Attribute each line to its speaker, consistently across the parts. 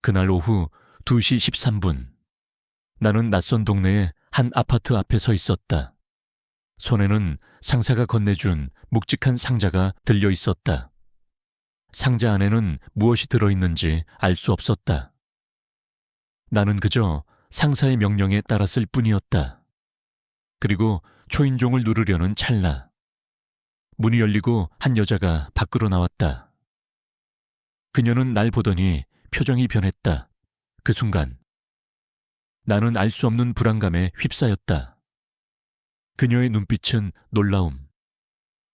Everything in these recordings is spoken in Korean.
Speaker 1: 그날 오후 2시 13분, 나는 낯선 동네의 한 아파트 앞에 서 있었다. 손에는 상사가 건네준 묵직한 상자가 들려 있었다. 상자 안에는 무엇이 들어있는지 알 수 없었다. 나는 그저 상사의 명령에 따랐을 뿐이었다. 그리고 초인종을 누르려는 찰나, 문이 열리고 한 여자가 밖으로 나왔다. 그녀는 날 보더니 표정이 변했다. 그 순간 나는 알 수 없는 불안감에 휩싸였다. 그녀의 눈빛은 놀라움,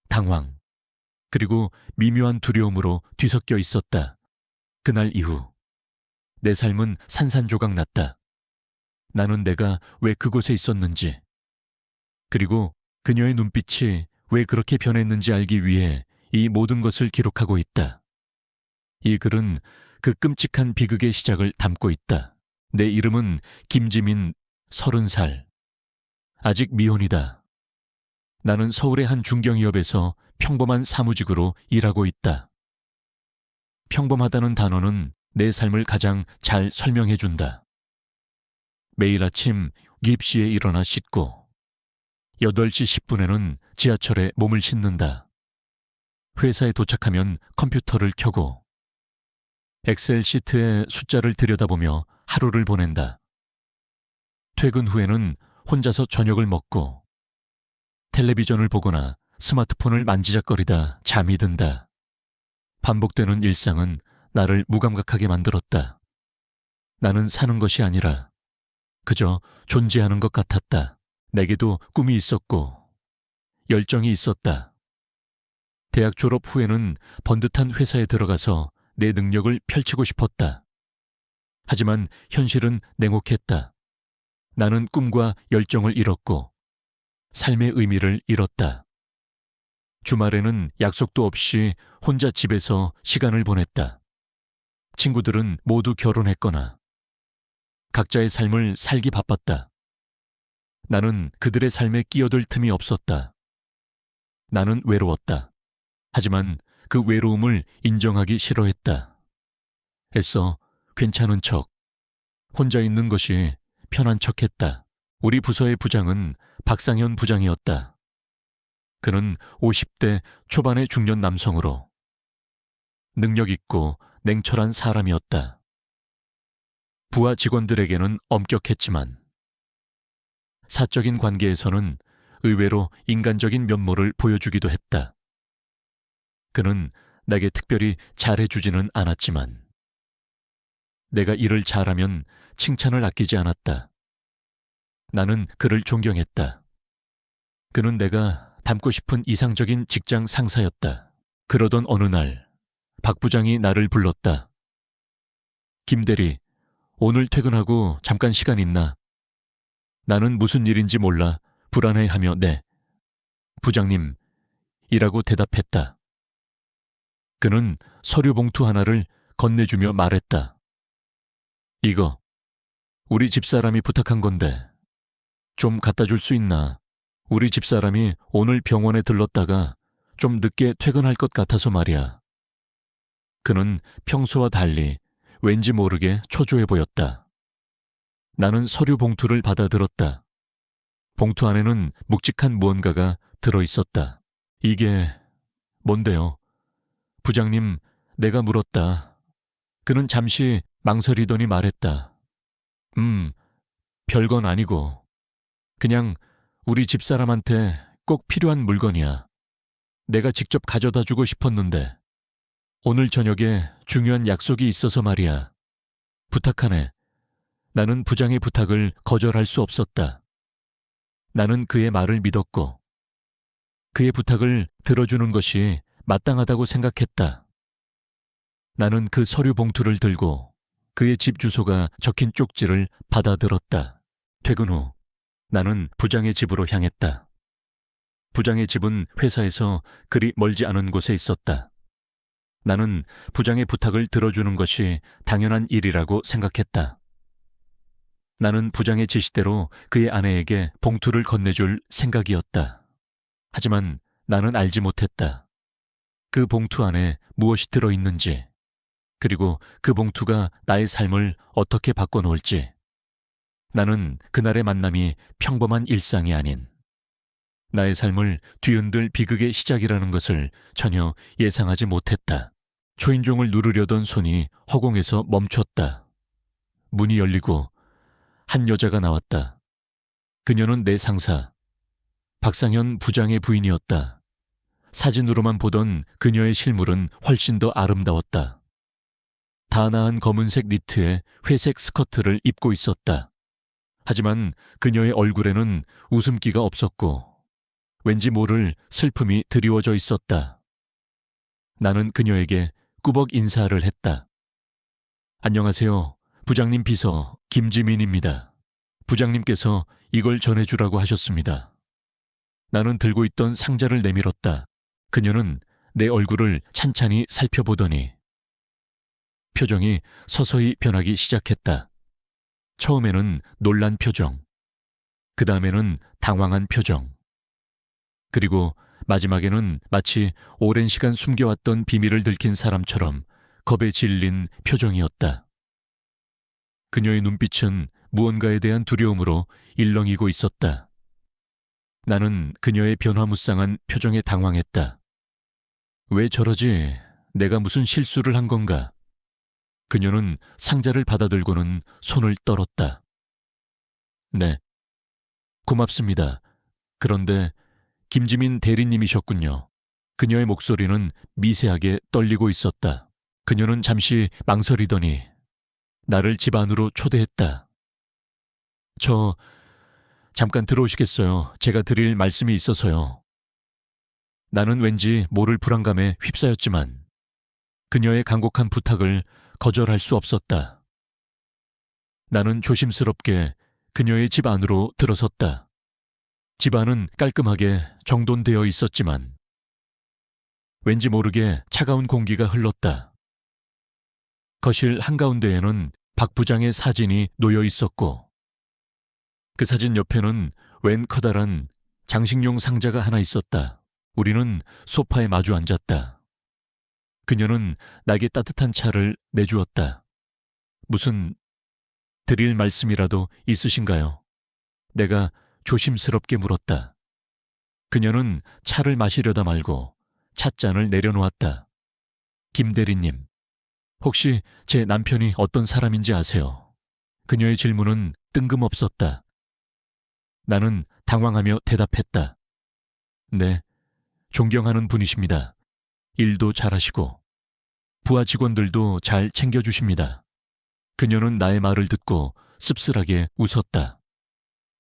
Speaker 1: 당황, 그리고 미묘한 두려움으로 뒤섞여 있었다. 그날 이후 내 삶은 산산조각 났다. 나는 내가 왜 그곳에 있었는지, 그리고 그녀의 눈빛이 왜 그렇게 변했는지 알기 위해 이 모든 것을 기록하고 있다. 이 글은 그 끔찍한 비극의 시작을 담고 있다. 내 이름은 김지민, 30살. 아직 미혼이다. 나는 서울의 한 중견기업에서 평범한 사무직으로 일하고 있다. 평범하다는 단어는 내 삶을 가장 잘 설명해준다. 매일 아침 기입시에 일어나 씻고 8시 10분에는 지하철에 몸을 싣는다. 회사에 도착하면 컴퓨터를 켜고 엑셀 시트에 숫자를 들여다보며 하루를 보낸다. 퇴근 후에는 혼자서 저녁을 먹고 텔레비전을 보거나 스마트폰을 만지작거리다 잠이 든다. 반복되는 일상은 나를 무감각하게 만들었다. 나는 사는 것이 아니라 그저 존재하는 것 같았다. 내게도 꿈이 있었고 열정이 있었다. 대학 졸업 후에는 번듯한 회사에 들어가서 내 능력을 펼치고 싶었다. 하지만 현실은 냉혹했다. 나는 꿈과 열정을 잃었고 삶의 의미를 잃었다. 주말에는 약속도 없이 혼자 집에서 시간을 보냈다. 친구들은 모두 결혼했거나 각자의 삶을 살기 바빴다. 나는 그들의 삶에 끼어들 틈이 없었다. 나는 외로웠다. 하지만 그 외로움을 인정하기 싫어했다. 애써 괜찮은 척, 혼자 있는 것이 편한 척했다. 우리 부서의 부장은 박상현 부장이었다. 그는 50대 초반의 중년 남성으로 능력 있고 냉철한 사람이었다. 부하 직원들에게는 엄격했지만 사적인 관계에서는 의외로 인간적인 면모를 보여주기도 했다. 그는 내게 특별히 잘해주지는 않았지만 내가 일을 잘하면 칭찬을 아끼지 않았다. 나는 그를 존경했다. 그는 내가 닮고 싶은 이상적인 직장 상사였다. 그러던 어느 날 박 부장이 나를 불렀다. 김 대리, 오늘 퇴근하고 잠깐 시간 있나? 나는 무슨 일인지 몰라 불안해하며 네. 부장님, 이라고 대답했다. 그는 서류 봉투 하나를 건네주며 말했다. 이거, 우리 집사람이 부탁한 건데 좀 갖다 줄 수 있나? 우리 집사람이 오늘 병원에 들렀다가 좀 늦게 퇴근할 것 같아서 말이야. 그는 평소와 달리 왠지 모르게 초조해 보였다. 나는 서류 봉투를 받아들었다. 봉투 안에는 묵직한 무언가가 들어있었다. 이게 뭔데요? 부장님, 내가 물었다. 그는 잠시 망설이더니 말했다. 별건 아니고 그냥 우리 집사람한테 꼭 필요한 물건이야. 내가 직접 가져다 주고 싶었는데 오늘 저녁에 중요한 약속이 있어서 말이야. 부탁하네. 나는 부장의 부탁을 거절할 수 없었다. 나는 그의 말을 믿었고 그의 부탁을 들어주는 것이 마땅하다고 생각했다. 나는 그 서류 봉투를 들고 그의 집 주소가 적힌 쪽지를 받아들었다. 퇴근 후 나는 부장의 집으로 향했다. 부장의 집은 회사에서 그리 멀지 않은 곳에 있었다. 나는 부장의 부탁을 들어주는 것이 당연한 일이라고 생각했다. 나는 부장의 지시대로 그의 아내에게 봉투를 건네줄 생각이었다. 하지만 나는 알지 못했다. 그 봉투 안에 무엇이 들어있는지, 그리고 그 봉투가 나의 삶을 어떻게 바꿔놓을지. 나는 그날의 만남이 평범한 일상이 아닌 나의 삶을 뒤흔들 비극의 시작이라는 것을 전혀 예상하지 못했다. 초인종을 누르려던 손이 허공에서 멈췄다. 문이 열리고 한 여자가 나왔다. 그녀는 내 상사, 박상현 부장의 부인이었다. 사진으로만 보던 그녀의 실물은 훨씬 더 아름다웠다. 다나한 검은색 니트에 회색 스커트를 입고 있었다. 하지만 그녀의 얼굴에는 웃음기가 없었고 왠지 모를 슬픔이 드리워져 있었다. 나는 그녀에게 꾸벅 인사를 했다. 안녕하세요. 부장님 비서 김지민입니다. 부장님께서 이걸 전해주라고 하셨습니다. 나는 들고 있던 상자를 내밀었다. 그녀는 내 얼굴을 찬찬히 살펴보더니 표정이 서서히 변하기 시작했다. 처음에는 놀란 표정, 그 다음에는 당황한 표정, 그리고 마지막에는 마치 오랜 시간 숨겨왔던 비밀을 들킨 사람처럼 겁에 질린 표정이었다. 그녀의 눈빛은 무언가에 대한 두려움으로 일렁이고 있었다. 나는 그녀의 변화무쌍한 표정에 당황했다. 왜 저러지? 내가 무슨 실수를 한 건가? 그녀는 상자를 받아들고는 손을 떨었다. 네, 고맙습니다. 그런데 김지민 대리님이셨군요. 그녀의 목소리는 미세하게 떨리고 있었다. 그녀는 잠시 망설이더니 나를 집 안으로 초대했다. 잠깐 들어오시겠어요? 제가 드릴 말씀이 있어서요. 나는 왠지 모를 불안감에 휩싸였지만 그녀의 간곡한 부탁을 거절할 수 없었다. 나는 조심스럽게 그녀의 집 안으로 들어섰다. 집 안은 깔끔하게 정돈되어 있었지만 왠지 모르게 차가운 공기가 흘렀다. 거실 한가운데에는 박 부장의 사진이 놓여 있었고 그 사진 옆에는 웬 커다란 장식용 상자가 하나 있었다. 우리는 소파에 마주 앉았다. 그녀는 나에게 따뜻한 차를 내주었다. 무슨 드릴 말씀이라도 있으신가요? 내가 조심스럽게 물었다. 그녀는 차를 마시려다 말고 찻잔을 내려놓았다. 김 대리님, 혹시 제 남편이 어떤 사람인지 아세요? 그녀의 질문은 뜬금없었다. 나는 당황하며 대답했다. 네, 존경하는 분이십니다. 일도 잘하시고 부하 직원들도 잘 챙겨주십니다. 그녀는 나의 말을 듣고 씁쓸하게 웃었다.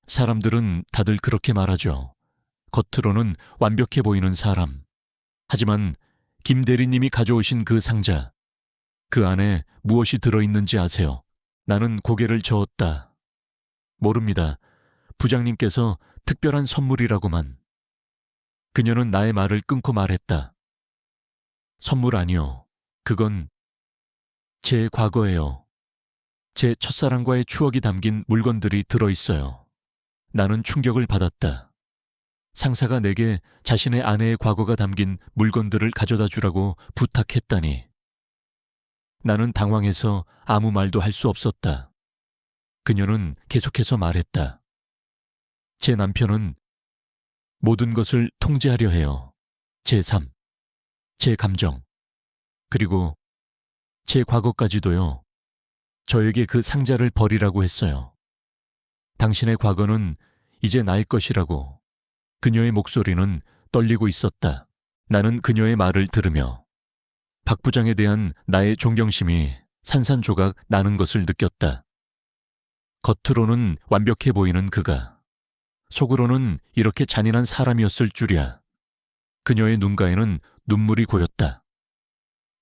Speaker 1: 사람들은 다들 그렇게 말하죠. 겉으로는 완벽해 보이는 사람. 하지만 김 대리님이 가져오신 그 상자, 그 안에 무엇이 들어있는지 아세요? 나는 고개를 저었다. 모릅니다. 부장님께서 특별한 선물이라고만. 그녀는 나의 말을 끊고 말했다. 선물 아니요. 그건 제 과거예요. 제 첫사랑과의 추억이 담긴 물건들이 들어있어요. 나는 충격을 받았다. 상사가 내게 자신의 아내의 과거가 담긴 물건들을 가져다 주라고 부탁했다니. 나는 당황해서 아무 말도 할 수 없었다. 그녀는 계속해서 말했다. 제 남편은 모든 것을 통제하려 해요. 제 삶, 제 감정, 그리고 제 과거까지도요. 저에게 그 상자를 버리라고 했어요. 당신의 과거는 이제 나의 것이라고. 그녀의 목소리는 떨리고 있었다. 나는 그녀의 말을 들으며 박 부장에 대한 나의 존경심이 산산조각 나는 것을 느꼈다. 겉으로는 완벽해 보이는 그가 속으로는 이렇게 잔인한 사람이었을 줄이야. 그녀의 눈가에는 눈물이 고였다.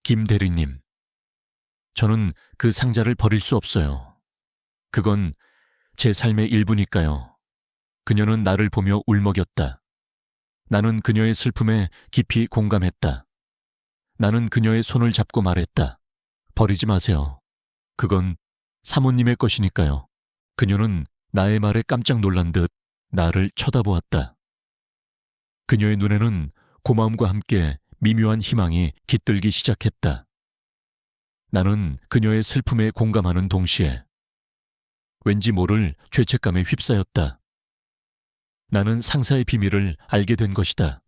Speaker 1: 김 대리님, 저는 그 상자를 버릴 수 없어요. 그건 제 삶의 일부니까요. 그녀는 나를 보며 울먹였다. 나는 그녀의 슬픔에 깊이 공감했다. 나는 그녀의 손을 잡고 말했다. 버리지 마세요. 그건 사모님의 것이니까요. 그녀는 나의 말에 깜짝 놀란 듯 나를 쳐다보았다. 그녀의 눈에는 고마움과 함께 미묘한 희망이 깃들기 시작했다. 나는 그녀의 슬픔에 공감하는 동시에 왠지 모를 죄책감에 휩싸였다. 나는 상사의 비밀을 알게 된 것이다.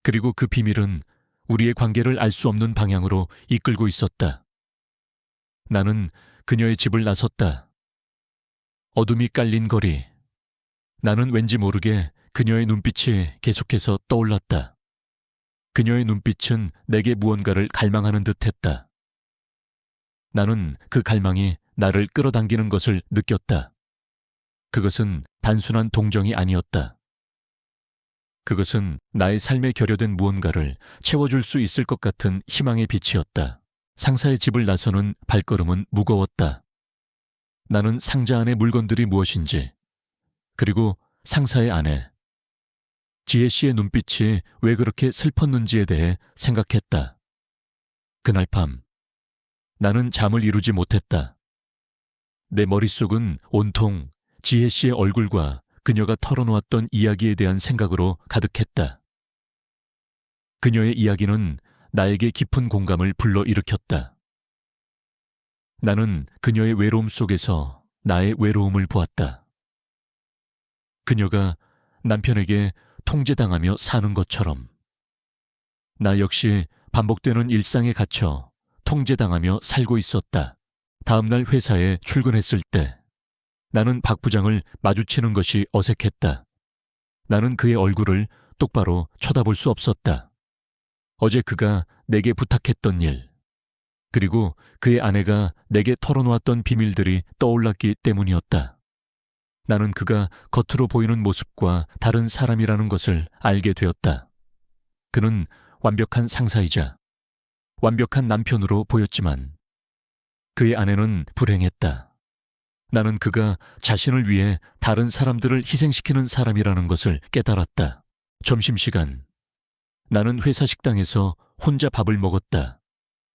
Speaker 1: 그리고 그 비밀은 우리의 관계를 알 수 없는 방향으로 이끌고 있었다. 나는 그녀의 집을 나섰다. 어둠이 깔린 거리. 나는 왠지 모르게 그녀의 눈빛이 계속해서 떠올랐다. 그녀의 눈빛은 내게 무언가를 갈망하는 듯했다. 나는 그 갈망이 나를 끌어당기는 것을 느꼈다. 그것은 단순한 동정이 아니었다. 그것은 나의 삶에 결여된 무언가를 채워줄 수 있을 것 같은 희망의 빛이었다. 상사의 집을 나서는 발걸음은 무거웠다. 나는 상자 안의 물건들이 무엇인지, 그리고 상사의 아내, 지혜 씨의 눈빛이 왜 그렇게 슬펐는지에 대해 생각했다. 그날 밤, 나는 잠을 이루지 못했다. 내 머릿속은 온통 지혜 씨의 얼굴과 그녀가 털어놓았던 이야기에 대한 생각으로 가득했다. 그녀의 이야기는 나에게 깊은 공감을 불러일으켰다. 나는 그녀의 외로움 속에서 나의 외로움을 보았다. 그녀가 남편에게 통제당하며 사는 것처럼 나 역시 반복되는 일상에 갇혀 통제당하며 살고 있었다. 다음날 회사에 출근했을 때 나는 박 부장을 마주치는 것이 어색했다. 나는 그의 얼굴을 똑바로 쳐다볼 수 없었다. 어제 그가 내게 부탁했던 일, 그리고 그의 아내가 내게 털어놓았던 비밀들이 떠올랐기 때문이었다. 나는 그가 겉으로 보이는 모습과 다른 사람이라는 것을 알게 되었다. 그는 완벽한 상사이자 완벽한 남편으로 보였지만 그의 아내는 불행했다. 나는 그가 자신을 위해 다른 사람들을 희생시키는 사람이라는 것을 깨달았다. 점심시간, 나는 회사 식당에서 혼자 밥을 먹었다.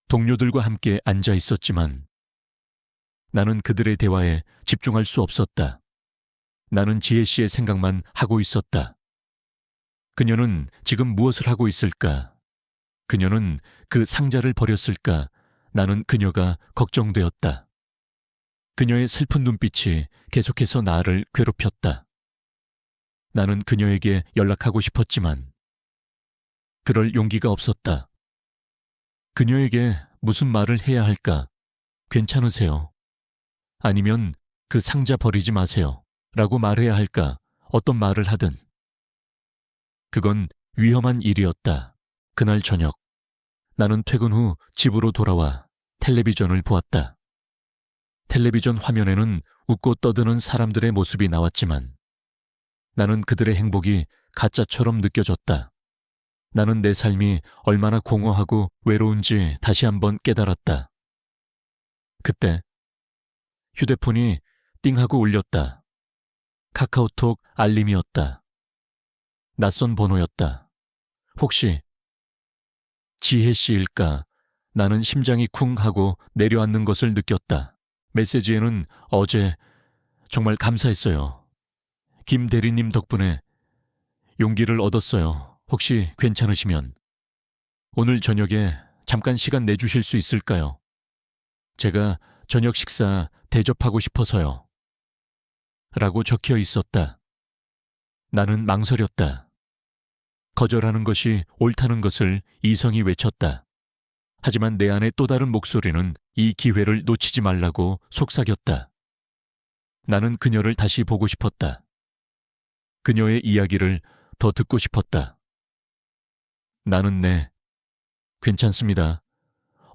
Speaker 1: 동료들과 함께 앉아 있었지만 나는 그들의 대화에 집중할 수 없었다. 나는 지혜 씨의 생각만 하고 있었다. 그녀는 지금 무엇을 하고 있을까? 그녀는 그 상자를 버렸을까? 나는 그녀가 걱정되었다. 그녀의 슬픈 눈빛이 계속해서 나를 괴롭혔다. 나는 그녀에게 연락하고 싶었지만 그럴 용기가 없었다. 그녀에게 무슨 말을 해야 할까? 괜찮으세요? 아니면 그 상자 버리지 마세요. 라고 말해야 할까? 어떤 말을 하든. 그건 위험한 일이었다. 그날 저녁, 나는 퇴근 후 집으로 돌아와 텔레비전을 보았다. 텔레비전 화면에는 웃고 떠드는 사람들의 모습이 나왔지만 나는 그들의 행복이 가짜처럼 느껴졌다. 나는 내 삶이 얼마나 공허하고 외로운지 다시 한번 깨달았다. 그때 휴대폰이 띵하고 울렸다. 카카오톡 알림이었다. 낯선 번호였다. 혹시 지혜 씨일까? 나는 심장이 쿵 하고 내려앉는 것을 느꼈다. 메시지에는 어제 정말 감사했어요. 김 대리님 덕분에 용기를 얻었어요. 혹시 괜찮으시면 오늘 저녁에 잠깐 시간 내주실 수 있을까요? 제가 저녁 식사 대접하고 싶어서요. 라고 적혀 있었다. 나는 망설였다. 거절하는 것이 옳다는 것을 이성이 외쳤다. 하지만 내 안의 또 다른 목소리는 이 기회를 놓치지 말라고 속삭였다. 나는 그녀를 다시 보고 싶었다. 그녀의 이야기를 더 듣고 싶었다. 나는 괜찮습니다.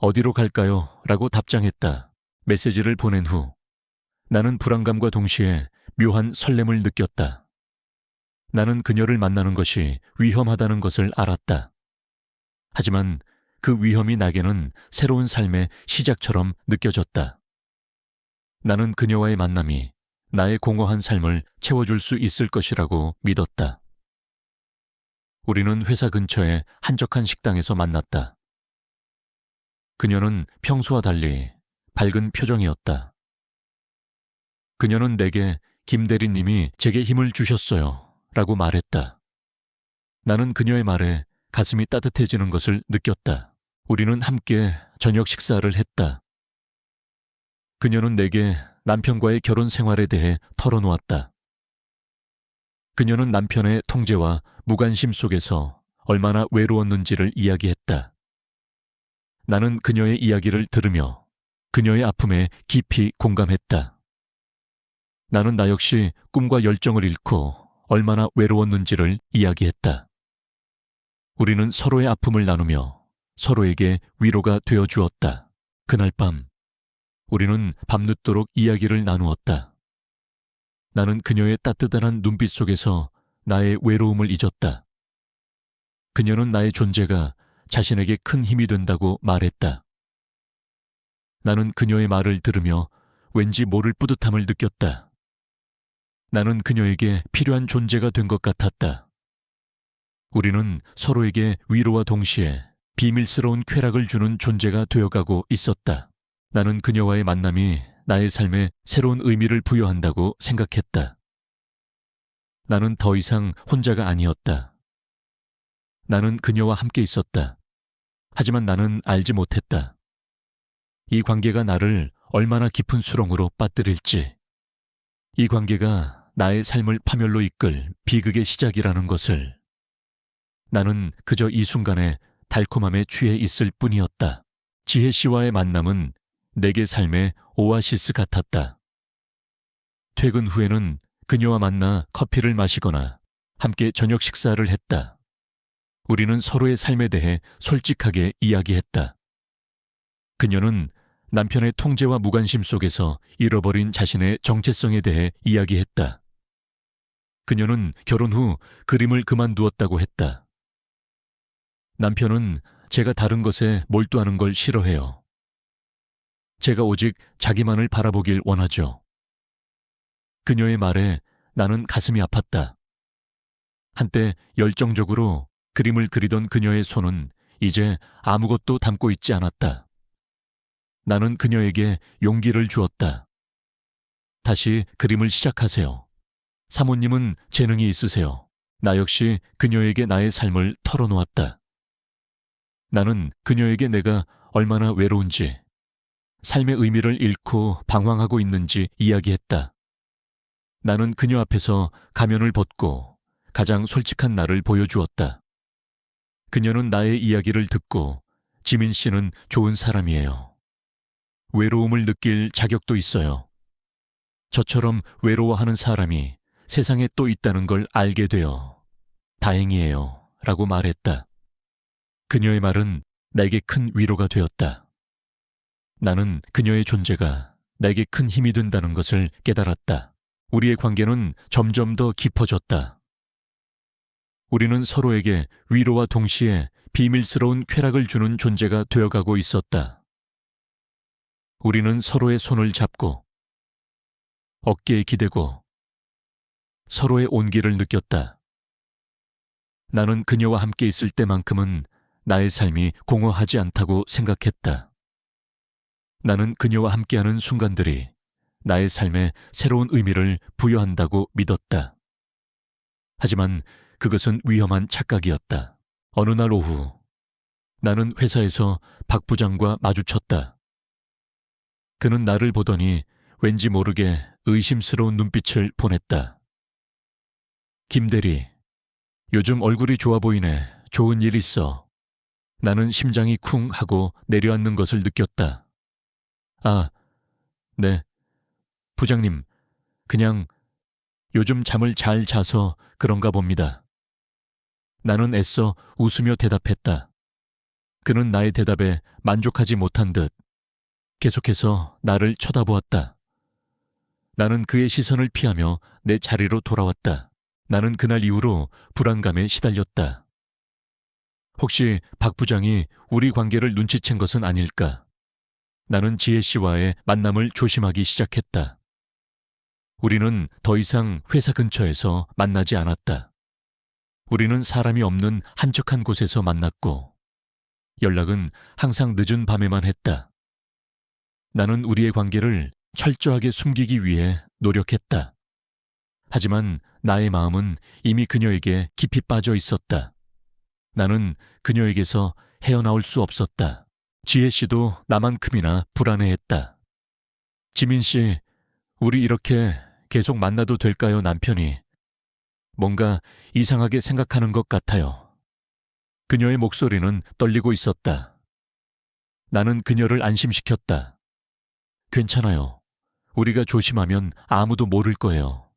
Speaker 1: 어디로 갈까요? 라고 답장했다. 메시지를 보낸 후 나는 불안감과 동시에 묘한 설렘을 느꼈다. 나는 그녀를 만나는 것이 위험하다는 것을 알았다. 하지만 그 위험이 나에게는 새로운 삶의 시작처럼 느껴졌다. 나는 그녀와의 만남이 나의 공허한 삶을 채워줄 수 있을 것이라고 믿었다. 우리는 회사 근처의 한적한 식당에서 만났다. 그녀는 평소와 달리 밝은 표정이었다. 그녀는 내게 김 대리님이 제게 힘을 주셨어요. 라고 말했다. 나는 그녀의 말에 가슴이 따뜻해지는 것을 느꼈다. 우리는 함께 저녁 식사를 했다. 그녀는 내게 남편과의 결혼 생활에 대해 털어놓았다. 그녀는 남편의 통제와 무관심 속에서 얼마나 외로웠는지를 이야기했다. 나는 그녀의 이야기를 들으며 그녀의 아픔에 깊이 공감했다. 나는 나 역시 꿈과 열정을 잃고 얼마나 외로웠는지를 이야기했다. 우리는 서로의 아픔을 나누며 서로에게 위로가 되어 주었다. 그날 밤, 우리는 밤늦도록 이야기를 나누었다. 나는 그녀의 따뜻한 눈빛 속에서 나의 외로움을 잊었다. 그녀는 나의 존재가 자신에게 큰 힘이 된다고 말했다. 나는 그녀의 말을 들으며 왠지 모를 뿌듯함을 느꼈다. 나는 그녀에게 필요한 존재가 된 것 같았다. 우리는 서로에게 위로와 동시에 비밀스러운 쾌락을 주는 존재가 되어가고 있었다. 나는 그녀와의 만남이 나의 삶에 새로운 의미를 부여한다고 생각했다. 나는 더 이상 혼자가 아니었다. 나는 그녀와 함께 있었다. 하지만 나는 알지 못했다. 이 관계가 나를 얼마나 깊은 수렁으로 빠뜨릴지, 이 관계가 나의 삶을 파멸로 이끌 비극의 시작이라는 것을. 나는 그저 이 순간에 달콤함에 취해 있을 뿐이었다. 지혜 씨와의 만남은 내게 삶의 오아시스 같았다. 퇴근 후에는 그녀와 만나 커피를 마시거나 함께 저녁 식사를 했다. 우리는 서로의 삶에 대해 솔직하게 이야기했다. 그녀는 남편의 통제와 무관심 속에서 잃어버린 자신의 정체성에 대해 이야기했다. 그녀는 결혼 후 그림을 그만두었다고 했다. 남편은 제가 다른 것에 몰두하는 걸 싫어해요. 제가 오직 자기만을 바라보길 원하죠. 그녀의 말에 나는 가슴이 아팠다. 한때 열정적으로 그림을 그리던 그녀의 손은 이제 아무것도 담고 있지 않았다. 나는 그녀에게 용기를 주었다. 다시 그림을 시작하세요. 사모님은 재능이 있으세요. 나 역시 그녀에게 나의 삶을 털어놓았다. 나는 그녀에게 내가 얼마나 외로운지, 삶의 의미를 잃고 방황하고 있는지 이야기했다. 나는 그녀 앞에서 가면을 벗고 가장 솔직한 나를 보여주었다. 그녀는 나의 이야기를 듣고 지민 씨는 좋은 사람이에요. 외로움을 느낄 자격도 있어요. 저처럼 외로워하는 사람이 세상에 또 있다는 걸 알게 되어 다행이에요. 라고 말했다. 그녀의 말은 내게 큰 위로가 되었다. 나는 그녀의 존재가 내게 큰 힘이 된다는 것을 깨달았다. 우리의 관계는 점점 더 깊어졌다. 우리는 서로에게 위로와 동시에 비밀스러운 쾌락을 주는 존재가 되어가고 있었다. 우리는 서로의 손을 잡고 어깨에 기대고 서로의 온기를 느꼈다. 나는 그녀와 함께 있을 때만큼은 나의 삶이 공허하지 않다고 생각했다. 나는 그녀와 함께하는 순간들이 나의 삶에 새로운 의미를 부여한다고 믿었다. 하지만 그것은 위험한 착각이었다. 어느 날 오후, 나는 회사에서 박 부장과 마주쳤다. 그는 나를 보더니 왠지 모르게 의심스러운 눈빛을 보냈다. 김 대리, 요즘 얼굴이 좋아 보이네. 좋은 일 있어. 나는 심장이 쿵 하고 내려앉는 것을 느꼈다. 아, 네. 부장님, 그냥 요즘 잠을 잘 자서 그런가 봅니다. 나는 애써 웃으며 대답했다. 그는 나의 대답에 만족하지 못한 듯 계속해서 나를 쳐다보았다. 나는 그의 시선을 피하며 내 자리로 돌아왔다. 나는 그날 이후로 불안감에 시달렸다. 혹시 박 부장이 우리 관계를 눈치챈 것은 아닐까? 나는 지혜 씨와의 만남을 조심하기 시작했다. 우리는 더 이상 회사 근처에서 만나지 않았다. 우리는 사람이 없는 한적한 곳에서 만났고 연락은 항상 늦은 밤에만 했다. 나는 우리의 관계를 철저하게 숨기기 위해 노력했다. 하지만 나의 마음은 이미 그녀에게 깊이 빠져 있었다. 나는 그녀에게서 헤어나올 수 없었다. 지혜 씨도 나만큼이나 불안해했다. 지민 씨, 우리 이렇게 계속 만나도 될까요, 남편이? 뭔가 이상하게 생각하는 것 같아요. 그녀의 목소리는 떨리고 있었다. 나는 그녀를 안심시켰다. 괜찮아요. 우리가 조심하면 아무도 모를 거예요.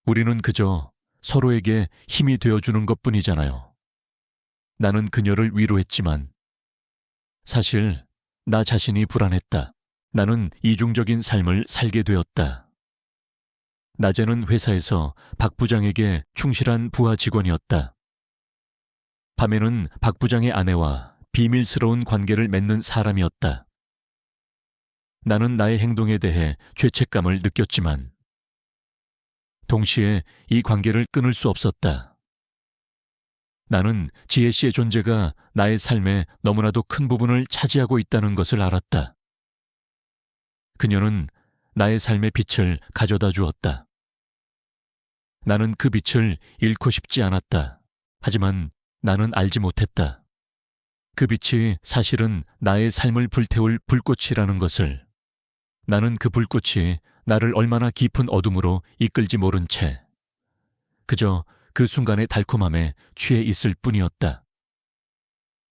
Speaker 1: 우리는 그저 서로에게 힘이 되어주는 것뿐이잖아요. 나는 그녀를 위로했지만 사실 나 자신이 불안했다. 나는 이중적인 삶을 살게 되었다. 낮에는 회사에서 박 부장에게 충실한 부하 직원이었다. 밤에는 박 부장의 아내와 비밀스러운 관계를 맺는 사람이었다. 나는 나의 행동에 대해 죄책감을 느꼈지만 동시에 이 관계를 끊을 수 없었다. 나는 지혜 씨의 존재가 나의 삶의 너무나도 큰 부분을 차지하고 있다는 것을 알았다. 그녀는 나의 삶의 빛을 가져다 주었다. 나는 그 빛을 잃고 싶지 않았다. 하지만 나는 알지 못했다. 그 빛이 사실은 나의 삶을 불태울 불꽃이라는 것을. 나는 그 불꽃이 나를 얼마나 깊은 어둠으로 이끌지 모른 채 그저 그 순간의 달콤함에 취해 있을 뿐이었다.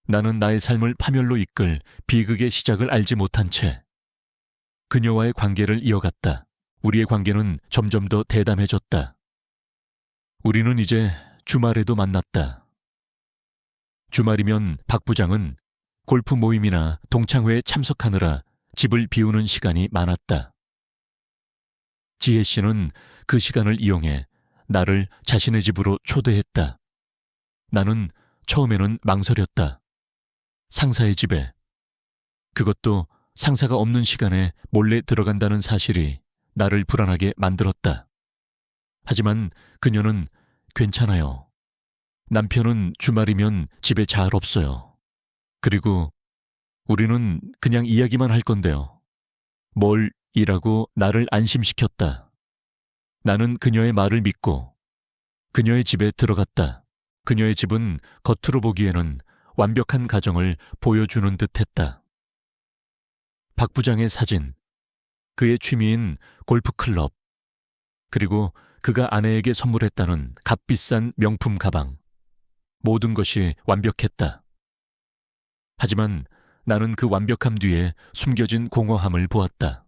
Speaker 1: 나는 나의 삶을 파멸로 이끌 비극의 시작을 알지 못한 채 그녀와의 관계를 이어갔다. 우리의 관계는 점점 더 대담해졌다. 우리는 이제 주말에도 만났다. 주말이면 박 부장은 골프 모임이나 동창회에 참석하느라 집을 비우는 시간이 많았다. 지혜 씨는 그 시간을 이용해 나를 자신의 집으로 초대했다. 나는 처음에는 망설였다. 상사의 집에. 그것도 상사가 없는 시간에 몰래 들어간다는 사실이 나를 불안하게 만들었다. 하지만 그녀는 괜찮아요. 남편은 주말이면 집에 잘 없어요. 그리고 우리는 그냥 이야기만 할 건데요. 뭘 이라고 나를 안심시켰다. 나는 그녀의 말을 믿고 그녀의 집에 들어갔다. 그녀의 집은 겉으로 보기에는 완벽한 가정을 보여주는 듯했다. 박 부장의 사진, 그의 취미인 골프클럽, 그리고 그가 아내에게 선물했다는 값비싼 명품 가방. 모든 것이 완벽했다. 하지만 나는 그 완벽함 뒤에 숨겨진 공허함을 보았다.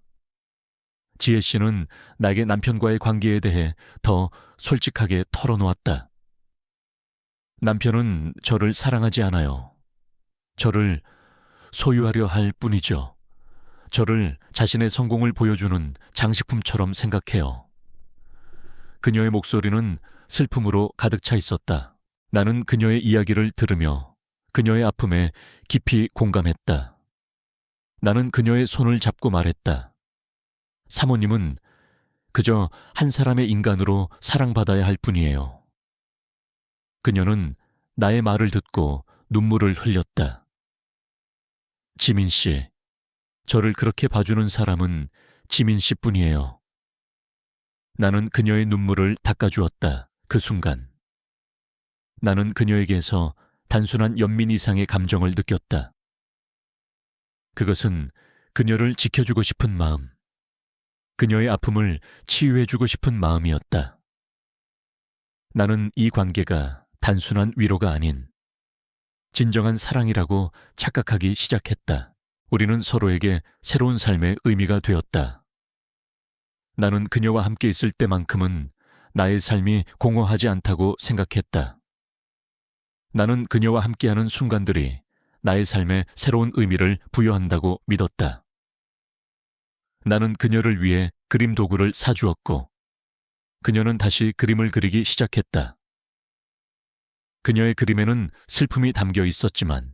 Speaker 1: 지혜 씨는 나에게 남편과의 관계에 대해 더 솔직하게 털어놓았다. 남편은 저를 사랑하지 않아요. 저를 소유하려 할 뿐이죠. 저를 자신의 성공을 보여주는 장식품처럼 생각해요. 그녀의 목소리는 슬픔으로 가득 차 있었다. 나는 그녀의 이야기를 들으며 그녀의 아픔에 깊이 공감했다. 나는 그녀의 손을 잡고 말했다. 사모님은 그저 한 사람의 인간으로 사랑받아야 할 뿐이에요. 그녀는 나의 말을 듣고 눈물을 흘렸다. 지민 씨, 저를 그렇게 봐주는 사람은 지민 씨뿐이에요. 나는 그녀의 눈물을 닦아주었다. 그 순간. 나는 그녀에게서 단순한 연민 이상의 감정을 느꼈다. 그것은 그녀를 지켜주고 싶은 마음, 그녀의 아픔을 치유해주고 싶은 마음이었다. 나는 이 관계가 단순한 위로가 아닌 진정한 사랑이라고 착각하기 시작했다. 우리는 서로에게 새로운 삶의 의미가 되었다. 나는 그녀와 함께 있을 때만큼은 나의 삶이 공허하지 않다고 생각했다. 나는 그녀와 함께하는 순간들이 나의 삶에 새로운 의미를 부여한다고 믿었다. 나는 그녀를 위해 그림 도구를 사주었고 그녀는 다시 그림을 그리기 시작했다. 그녀의 그림에는 슬픔이 담겨 있었지만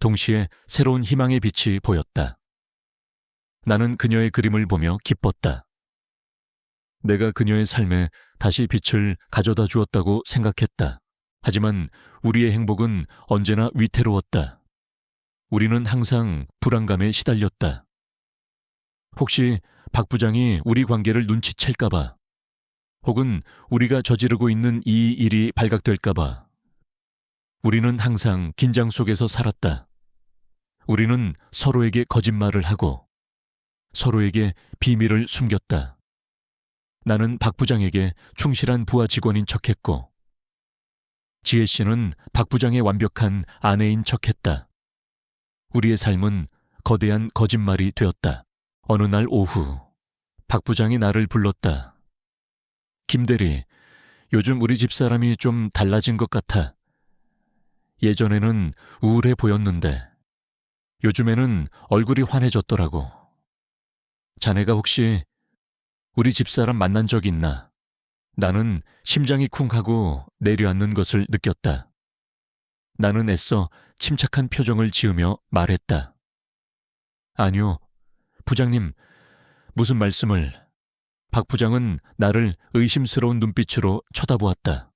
Speaker 1: 동시에 새로운 희망의 빛이 보였다. 나는 그녀의 그림을 보며 기뻤다. 내가 그녀의 삶에 다시 빛을 가져다 주었다고 생각했다. 하지만 우리의 행복은 언제나 위태로웠다. 우리는 항상 불안감에 시달렸다. 혹시 박 부장이 우리 관계를 눈치챌까봐, 혹은 우리가 저지르고 있는 이 일이 발각될까봐, 우리는 항상 긴장 속에서 살았다. 우리는 서로에게 거짓말을 하고 서로에게 비밀을 숨겼다. 나는 박 부장에게 충실한 부하 직원인 척했고 지혜 씨는 박 부장의 완벽한 아내인 척했다. 우리의 삶은 거대한 거짓말이 되었다. 어느 날 오후 박 부장이 나를 불렀다. 김 대리, 요즘 우리 집사람이 좀 달라진 것 같아. 예전에는 우울해 보였는데 요즘에는 얼굴이 환해졌더라고. 자네가 혹시 우리 집사람 만난 적 있나? 나는 심장이 쿵하고 내려앉는 것을 느꼈다. 나는 애써 침착한 표정을 지으며 말했다. 아니요, 부장님, 무슨 말씀을... 박 부장은 나를 의심스러운 눈빛으로 쳐다보았다.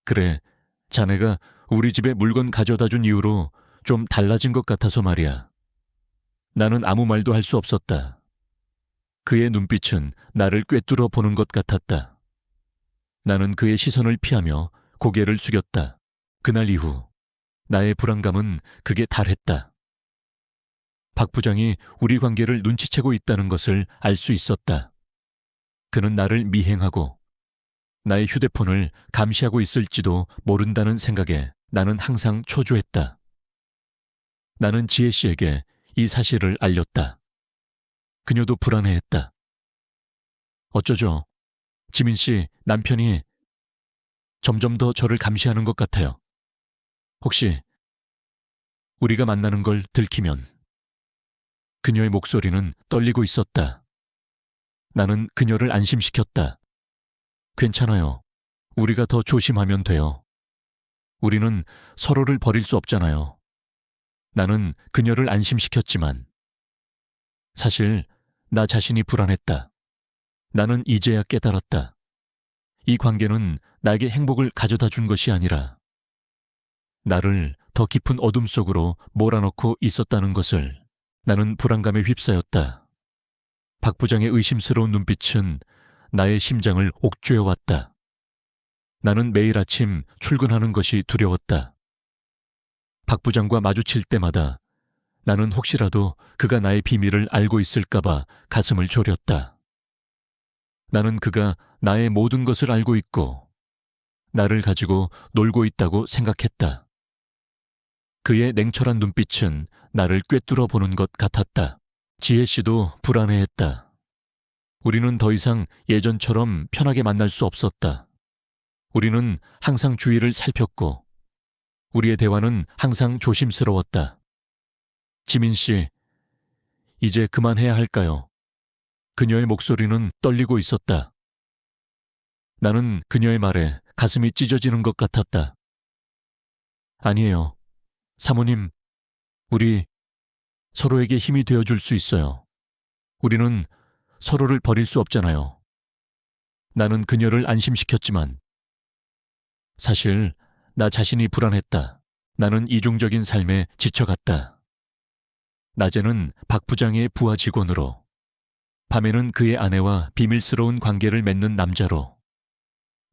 Speaker 1: 그래, 자네가 우리 집에 물건 가져다 준 이후로 좀 달라진 것 같아서 말이야. 나는 아무 말도 할 수 없었다. 그의 눈빛은 나를 꿰뚫어 보는 것 같았다. 나는 그의 시선을 피하며 고개를 숙였다. 그날 이후 나의 불안감은 극에 달했다. 박 부장이 우리 관계를 눈치채고 있다는 것을 알 수 있었다. 그는 나를 미행하고 나의 휴대폰을 감시하고 있을지도 모른다는 생각에 나는 항상 초조했다. 나는 지혜 씨에게 이 사실을 알렸다. 그녀도 불안해했다. 어쩌죠? 지민 씨 남편이 점점 더 저를 감시하는 것 같아요. 혹시 우리가 만나는 걸 들키면... 그녀의 목소리는 떨리고 있었다. 나는 그녀를 안심시켰다. 괜찮아요. 우리가 더 조심하면 돼요. 우리는 서로를 버릴 수 없잖아요. 나는 그녀를 안심시켰지만 사실 나 자신이 불안했다. 나는 이제야 깨달았다. 이 관계는 나에게 행복을 가져다 준 것이 아니라 나를 더 깊은 어둠 속으로 몰아넣고 있었다는 것을. 나는 불안감에 휩싸였다. 박 부장의 의심스러운 눈빛은 나의 심장을 옥죄어왔다. 나는 매일 아침 출근하는 것이 두려웠다. 박 부장과 마주칠 때마다 나는 혹시라도 그가 나의 비밀을 알고 있을까봐 가슴을 졸였다. 나는 그가 나의 모든 것을 알고 있고 나를 가지고 놀고 있다고 생각했다. 그의 냉철한 눈빛은 나를 꿰뚫어 보는 것 같았다. 지혜 씨도 불안해했다. 우리는 더 이상 예전처럼 편하게 만날 수 없었다. 우리는 항상 주위를 살폈고 우리의 대화는 항상 조심스러웠다. 지민 씨, 이제 그만해야 할까요? 그녀의 목소리는 떨리고 있었다. 나는 그녀의 말에 가슴이 찢어지는 것 같았다. 아니에요. 사모님, 우리 서로에게 힘이 되어줄 수 있어요. 우리는 서로를 버릴 수 없잖아요. 나는 그녀를 안심시켰지만 사실 나 자신이 불안했다. 나는 이중적인 삶에 지쳐갔다. 낮에는 박 부장의 부하 직원으로, 밤에는 그의 아내와 비밀스러운 관계를 맺는 남자로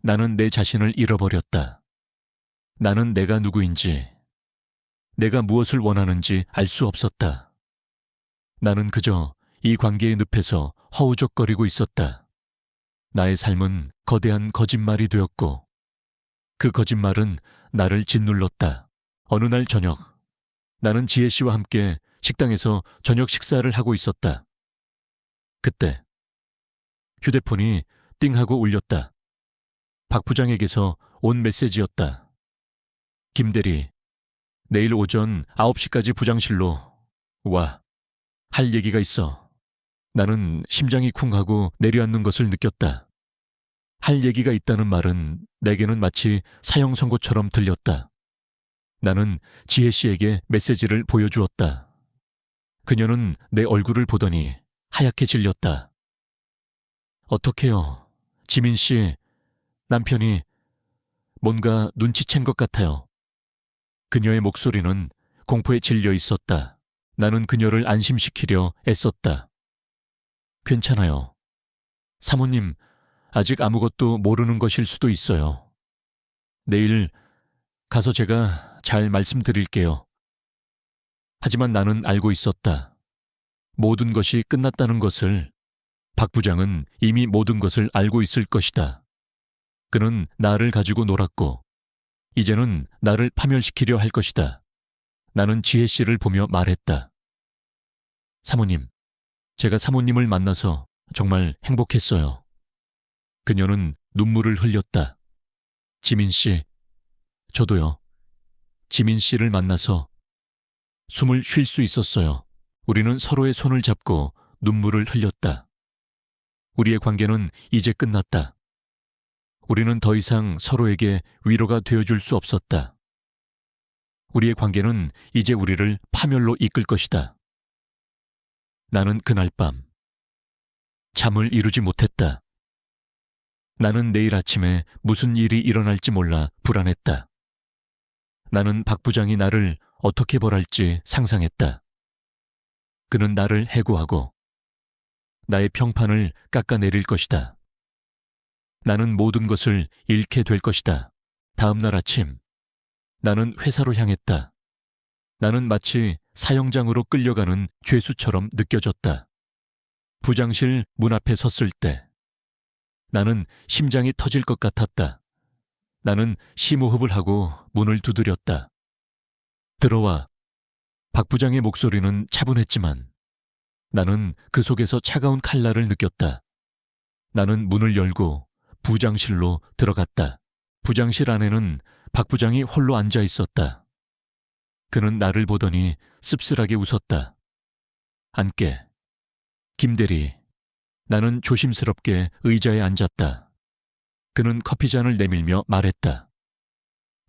Speaker 1: 나는 내 자신을 잃어버렸다. 나는 내가 누구인지, 내가 무엇을 원하는지 알 수 없었다. 나는 그저 이 관계의 늪에서 허우적거리고 있었다. 나의 삶은 거대한 거짓말이 되었고 그 거짓말은 나를 짓눌렀다. 어느 날 저녁, 나는 지혜 씨와 함께 식당에서 저녁 식사를 하고 있었다. 그때 휴대폰이 띵하고 울렸다. 박 부장에게서 온 메시지였다. 김대리, 내일 오전 9시까지 부장실로 와. 할 얘기가 있어. 나는 심장이 쿵하고 내려앉는 것을 느꼈다. 할 얘기가 있다는 말은 내게는 마치 사형 선고처럼 들렸다. 나는 지혜 씨에게 메시지를 보여주었다. 그녀는 내 얼굴을 보더니 하얗게 질렸다. 어떡해요. 지민 씨, 남편이 뭔가 눈치챈 것 같아요. 그녀의 목소리는 공포에 질려 있었다. 나는 그녀를 안심시키려 애썼다. 괜찮아요. 사모님, 아직 아무것도 모르는 것일 수도 있어요. 내일 가서 제가 잘 말씀드릴게요. 하지만 나는 알고 있었다. 모든 것이 끝났다는 것을. 박 부장은 이미 모든 것을 알고 있을 것이다. 그는 나를 가지고 놀았고 이제는 나를 파멸시키려 할 것이다. 나는 지혜 씨를 보며 말했다. 사모님, 제가 사모님을 만나서 정말 행복했어요. 그녀는 눈물을 흘렸다. 지민 씨, 저도요. 지민 씨를 만나서 숨을 쉴 수 있었어요. 우리는 서로의 손을 잡고 눈물을 흘렸다. 우리의 관계는 이제 끝났다. 우리는 더 이상 서로에게 위로가 되어줄 수 없었다. 우리의 관계는 이제 우리를 파멸로 이끌 것이다. 나는 그날 밤 잠을 이루지 못했다. 나는 내일 아침에 무슨 일이 일어날지 몰라 불안했다. 나는 박 부장이 나를 어떻게 벌할지 상상했다. 그는 나를 해고하고 나의 평판을 깎아내릴 것이다. 나는 모든 것을 잃게 될 것이다. 다음 날 아침, 나는 회사로 향했다. 나는 마치 사형장으로 끌려가는 죄수처럼 느껴졌다. 부장실 문 앞에 섰을 때 나는 심장이 터질 것 같았다. 나는 심호흡을 하고 문을 두드렸다. 들어와. 박 부장의 목소리는 차분했지만 나는 그 속에서 차가운 칼날을 느꼈다. 나는 문을 열고 부장실로 들어갔다. 부장실 안에는 박 부장이 홀로 앉아 있었다. 그는 나를 보더니 씁쓸하게 웃었다. 앉게. 김대리. 나는 조심스럽게 의자에 앉았다. 그는 커피잔을 내밀며 말했다.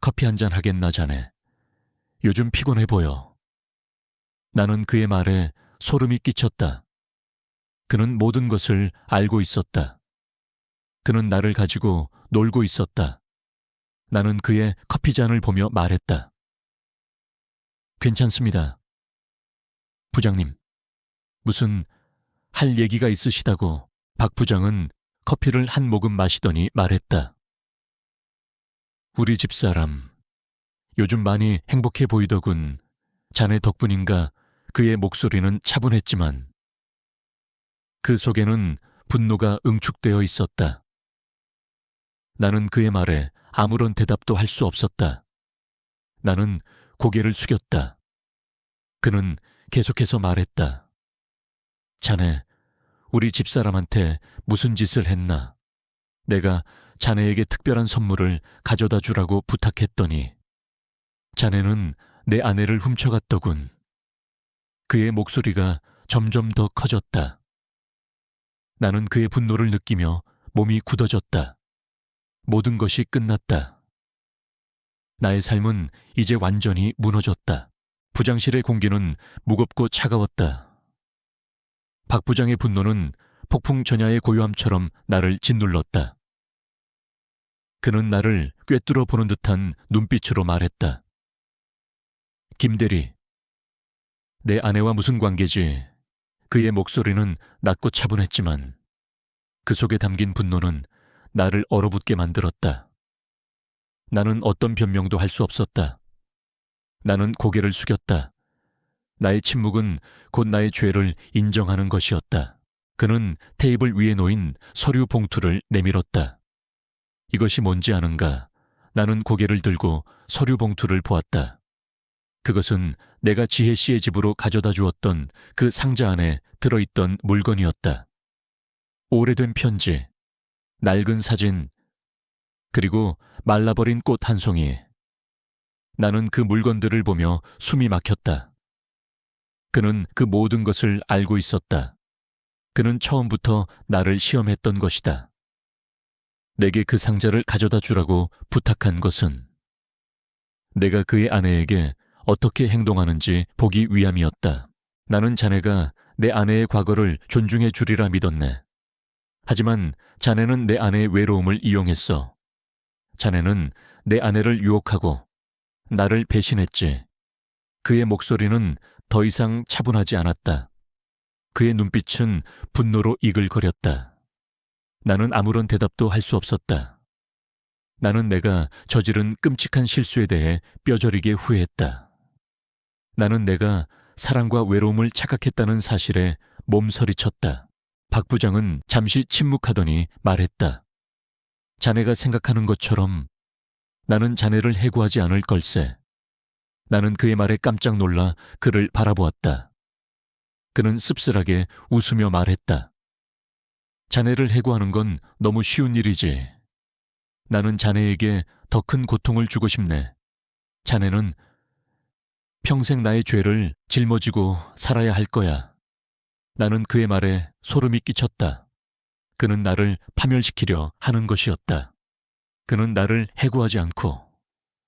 Speaker 1: 커피 한잔 하겠나 자네. 요즘 피곤해 보여. 나는 그의 말에 소름이 끼쳤다. 그는 모든 것을 알고 있었다. 그는 나를 가지고 놀고 있었다. 나는 그의 커피잔을 보며 말했다. 괜찮습니다. 부장님, 무슨 할 얘기가 있으시다고. 박 부장은 커피를 한 모금 마시더니 말했다. 우리 집사람, 요즘 많이 행복해 보이더군. 자네 덕분인가 그의 목소리는 차분했지만 그 속에는 분노가 응축되어 있었다. 나는 그의 말에 아무런 대답도 할 수 없었다. 나는 고개를 숙였다. 그는 계속해서 말했다. 자네, 우리 집사람한테 무슨 짓을 했나? 내가 자네에게 특별한 선물을 가져다 주라고 부탁했더니 자네는 내 아내를 훔쳐갔더군. 그의 목소리가 점점 더 커졌다. 나는 그의 분노를 느끼며 몸이 굳어졌다. 모든 것이 끝났다. 나의 삶은 이제 완전히 무너졌다. 부장실의 공기는 무겁고 차가웠다. 박 부장의 분노는 폭풍 전야의 고요함처럼 나를 짓눌렀다. 그는 나를 꿰뚫어 보는 듯한 눈빛으로 말했다. 김대리, 내 아내와 무슨 관계지? 그의 목소리는 낮고 차분했지만 그 속에 담긴 분노는 나를 얼어붙게 만들었다. 나는 어떤 변명도 할 수 없었다. 나는 고개를 숙였다. 나의 침묵은 곧 나의 죄를 인정하는 것이었다. 그는 테이블 위에 놓인 서류 봉투를 내밀었다. 이것이 뭔지 아는가? 나는 고개를 들고 서류 봉투를 보았다. 그것은 내가 지혜 씨의 집으로 가져다 주었던 그 상자 안에 들어있던 물건이었다. 오래된 편지, 낡은 사진, 그리고 말라버린 꽃 한 송이. 나는 그 물건들을 보며 숨이 막혔다. 그는 그 모든 것을 알고 있었다. 그는 처음부터 나를 시험했던 것이다. 내게 그 상자를 가져다 주라고 부탁한 것은 내가 그의 아내에게 어떻게 행동하는지 보기 위함이었다. 나는 자네가 내 아내의 과거를 존중해 주리라 믿었네. 하지만 자네는 내 아내의 외로움을 이용했어. 자네는 내 아내를 유혹하고 나를 배신했지. 그의 목소리는 더 이상 차분하지 않았다. 그의 눈빛은 분노로 이글거렸다. 나는 아무런 대답도 할 수 없었다. 나는 내가 저지른 끔찍한 실수에 대해 뼈저리게 후회했다. 나는 내가 사랑과 외로움을 착각했다는 사실에 몸서리쳤다. 박 부장은 잠시 침묵하더니 말했다. 자네가 생각하는 것처럼 나는 자네를 해고하지 않을 걸세. 나는 그의 말에 깜짝 놀라 그를 바라보았다. 그는 씁쓸하게 웃으며 말했다. 자네를 해고하는 건 너무 쉬운 일이지. 나는 자네에게 더 큰 고통을 주고 싶네. 자네는 평생 나의 죄를 짊어지고 살아야 할 거야. 나는 그의 말에 소름이 끼쳤다. 그는 나를 파멸시키려 하는 것이었다. 그는 나를 해고하지 않고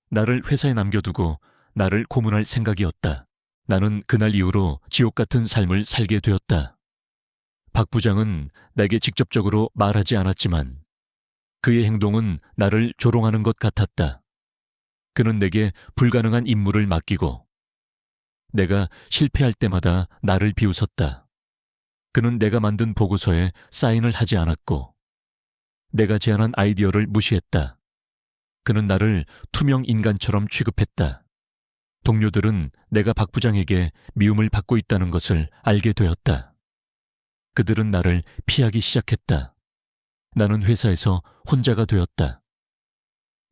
Speaker 1: 나를 회사에 남겨두고 나를 고문할 생각이었다. 나는 그날 이후로 지옥 같은 삶을 살게 되었다. 박 부장은 내게 직접적으로 말하지 않았지만 그의 행동은 나를 조롱하는 것 같았다. 그는 내게 불가능한 임무를 맡기고 내가 실패할 때마다 나를 비웃었다. 그는 내가 만든 보고서에 사인을 하지 않았고 내가 제안한 아이디어를 무시했다. 그는 나를 투명 인간처럼 취급했다. 동료들은 내가 박 부장에게 미움을 받고 있다는 것을 알게 되었다. 그들은 나를 피하기 시작했다. 나는 회사에서 혼자가 되었다.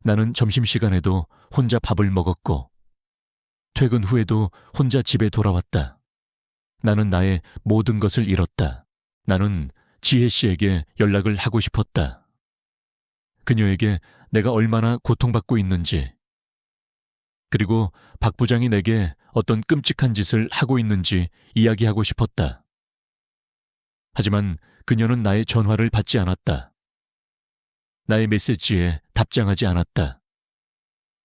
Speaker 1: 나는 점심시간에도 혼자 밥을 먹었고 퇴근 후에도 혼자 집에 돌아왔다. 나는 나의 모든 것을 잃었다. 나는 지혜 씨에게 연락을 하고 싶었다. 그녀에게 내가 얼마나 고통받고 있는지, 그리고 박 부장이 내게 어떤 끔찍한 짓을 하고 있는지 이야기하고 싶었다. 하지만 그녀는 나의 전화를 받지 않았다. 나의 메시지에 답장하지 않았다.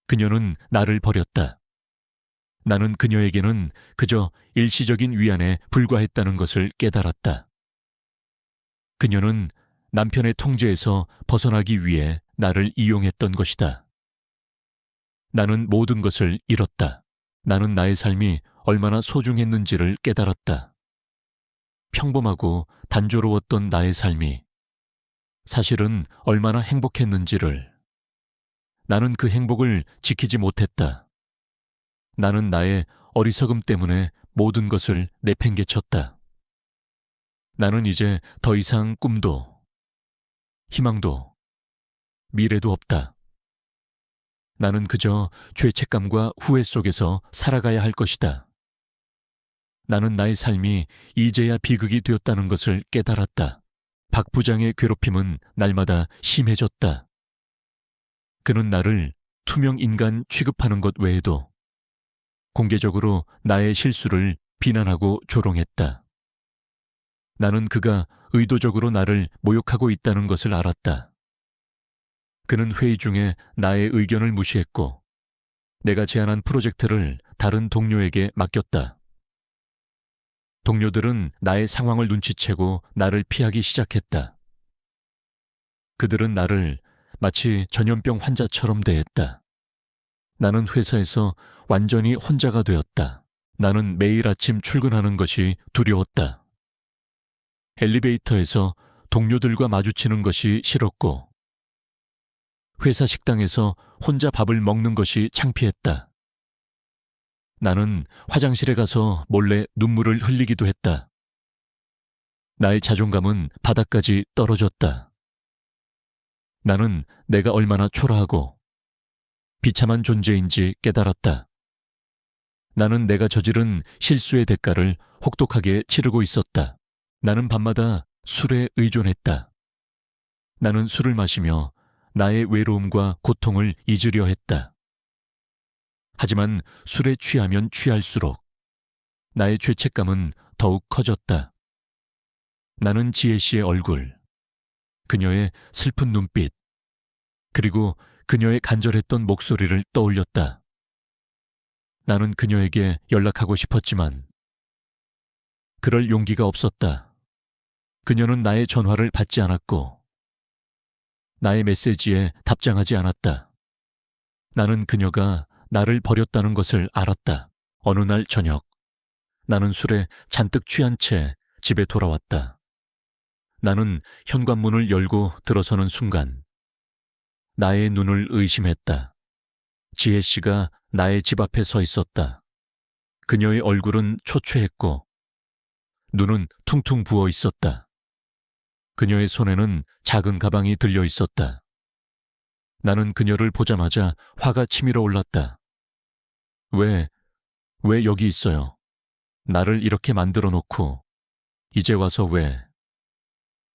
Speaker 1: 그녀는 나를 버렸다. 나는 그녀에게는 그저 일시적인 위안에 불과했다는 것을 깨달았다. 그녀는 남편의 통제에서 벗어나기 위해 나를 이용했던 것이다. 나는 모든 것을 잃었다. 나는 나의 삶이 얼마나 소중했는지를 깨달았다. 평범하고 단조로웠던 나의 삶이 사실은 얼마나 행복했는지를. 나는 그 행복을 지키지 못했다. 나는 나의 어리석음 때문에 모든 것을 내팽개쳤다. 나는 이제 더 이상 꿈도, 희망도, 미래도 없다. 나는 그저 죄책감과 후회 속에서 살아가야 할 것이다. 나는 나의 삶이 이제야 비극이 되었다는 것을 깨달았다. 박 부장의 괴롭힘은 날마다 심해졌다. 그는 나를 투명 인간 취급하는 것 외에도 공개적으로 나의 실수를 비난하고 조롱했다. 나는 그가 의도적으로 나를 모욕하고 있다는 것을 알았다. 그는 회의 중에 나의 의견을 무시했고 내가 제안한 프로젝트를 다른 동료에게 맡겼다. 동료들은 나의 상황을 눈치채고 나를 피하기 시작했다. 그들은 나를 마치 전염병 환자처럼 대했다. 나는 회사에서 완전히 혼자가 되었다. 나는 매일 아침 출근하는 것이 두려웠다. 엘리베이터에서 동료들과 마주치는 것이 싫었고 회사 식당에서 혼자 밥을 먹는 것이 창피했다. 나는 화장실에 가서 몰래 눈물을 흘리기도 했다. 나의 자존감은 바닥까지 떨어졌다. 나는 내가 얼마나 초라하고 비참한 존재인지 깨달았다. 나는 내가 저지른 실수의 대가를 혹독하게 치르고 있었다. 나는 밤마다 술에 의존했다. 나는 술을 마시며 나의 외로움과 고통을 잊으려 했다. 하지만 술에 취하면 취할수록 나의 죄책감은 더욱 커졌다. 나는 지혜 씨의 얼굴, 그녀의 슬픈 눈빛, 그리고 그녀의 간절했던 목소리를 떠올렸다. 나는 그녀에게 연락하고 싶었지만 그럴 용기가 없었다. 그녀는 나의 전화를 받지 않았고 나의 메시지에 답장하지 않았다. 나는 그녀가 나를 버렸다는 것을 알았다. 어느 날 저녁, 나는 술에 잔뜩 취한 채 집에 돌아왔다. 나는 현관문을 열고 들어서는 순간 나의 눈을 의심했다. 지혜 씨가 나의 집 앞에 서 있었다. 그녀의 얼굴은 초췌했고 눈은 퉁퉁 부어 있었다. 그녀의 손에는 작은 가방이 들려 있었다. 나는 그녀를 보자마자 화가 치밀어 올랐다. 왜 여기 있어요? 나를 이렇게 만들어 놓고 이제 와서 왜?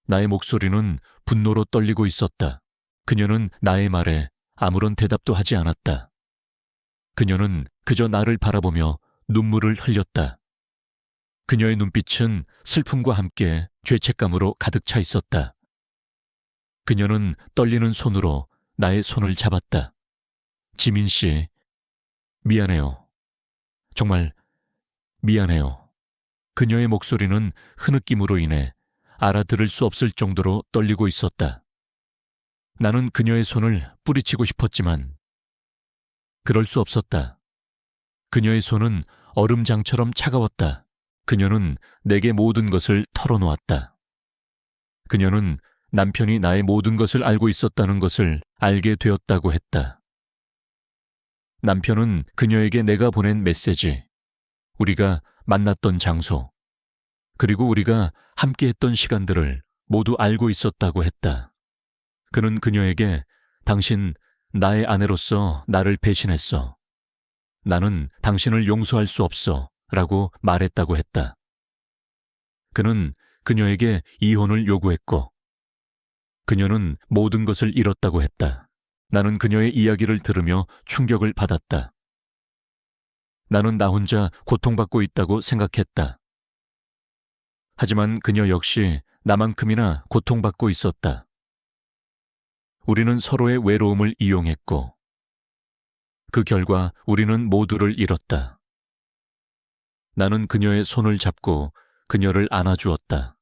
Speaker 1: 나의 목소리는 분노로 떨리고 있었다. 그녀는 나의 말에 아무런 대답도 하지 않았다. 그녀는 그저 나를 바라보며 눈물을 흘렸다. 그녀의 눈빛은 슬픔과 함께 죄책감으로 가득 차 있었다. 그녀는 떨리는 손으로 나의 손을 잡았다. 지민 씨, 미안해요. 정말 미안해요. 그녀의 목소리는 흐느낌으로 인해 알아들을 수 없을 정도로 떨리고 있었다. 나는 그녀의 손을 뿌리치고 싶었지만 그럴 수 없었다. 그녀의 손은 얼음장처럼 차가웠다. 그녀는 내게 모든 것을 털어놓았다. 그녀는 남편이 나의 모든 것을 알고 있었다는 것을 알게 되었다고 했다. 남편은 그녀에게 내가 보낸 메시지, 우리가 만났던 장소, 그리고 우리가 함께했던 시간들을 모두 알고 있었다고 했다. 그는 그녀에게 당신 나의 아내로서 나를 배신했어. 나는 당신을 용서할 수 없어 라고 말했다고 했다. 그는 그녀에게 이혼을 요구했고 그녀는 모든 것을 잃었다고 했다. 나는 그녀의 이야기를 들으며 충격을 받았다. 나는 나 혼자 고통받고 있다고 생각했다. 하지만 그녀 역시 나만큼이나 고통받고 있었다. 우리는 서로의 외로움을 이용했고 그 결과 우리는 모두를 잃었다. 나는 그녀의 손을 잡고 그녀를 안아주었다.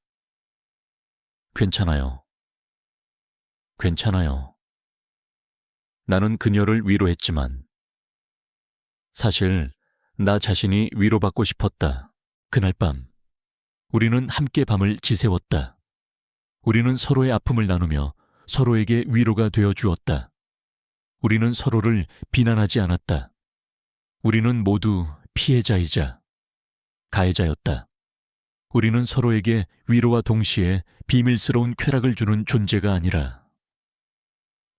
Speaker 1: 괜찮아요. 괜찮아요. 나는 그녀를 위로했지만 사실 나 자신이 위로받고 싶었다. 그날 밤 우리는 함께 밤을 지새웠다. 우리는 서로의 아픔을 나누며 서로에게 위로가 되어 주었다. 우리는 서로를 비난하지 않았다. 우리는 모두 피해자이자 가해자였다. 우리는 서로에게 위로와 동시에 비밀스러운 쾌락을 주는 존재가 아니라